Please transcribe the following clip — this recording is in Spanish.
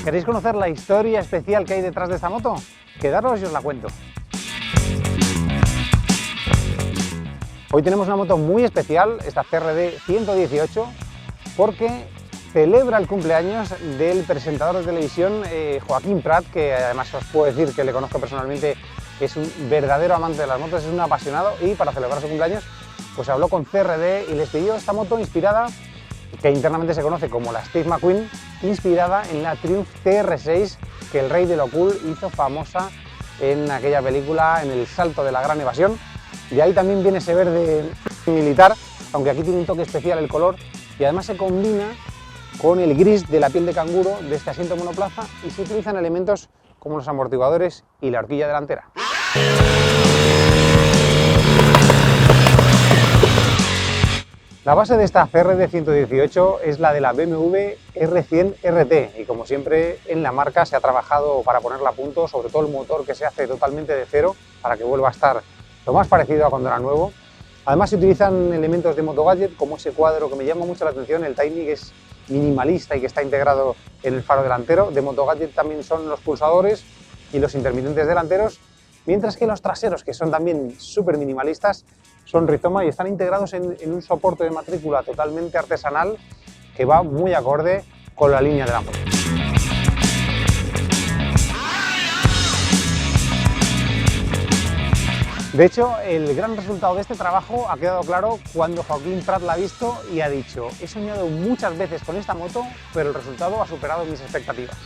¿Queréis conocer la historia especial que hay detrás de esta moto? Quedaros y os la cuento. Hoy tenemos una moto muy especial, esta CRD 118, porque celebra el cumpleaños del presentador de televisión Joaquín Prat, que además os puedo decir que le conozco personalmente, es un verdadero amante de las motos, es un apasionado, y para celebrar su cumpleaños pues habló con CRD y les pidió esta moto inspirada, que internamente se conoce como la Steve McQueen, inspirada en la Triumph TR6 que el rey de lo cool hizo famosa en aquella película, en El salto de la gran evasión. Y ahí también viene ese verde militar, aunque aquí tiene un toque especial el color, y además se combina con el gris de la piel de canguro de este asiento monoplaza, y se utilizan elementos como los amortiguadores y la horquilla delantera. La base de esta CRD 118 es la de la BMW R100 RT, y como siempre en la marca se ha trabajado para ponerla a punto, sobre todo el motor, que se hace totalmente de cero para que vuelva a estar lo más parecido a cuando era nuevo. Además se utilizan elementos de Moto Gadget, como ese cuadro que me llama mucho la atención, el Tiny, que es minimalista y que está integrado en el faro delantero. De Moto Gadget también son los pulsadores y los intermitentes delanteros, mientras que los traseros, que son también súper minimalistas, son rizoma y están integrados en un soporte de matrícula totalmente artesanal que va muy acorde con la línea de la moto. De hecho, el gran resultado de este trabajo ha quedado claro cuando Joaquín Prat la ha visto y ha dicho: he soñado muchas veces con esta moto, pero el resultado ha superado mis expectativas.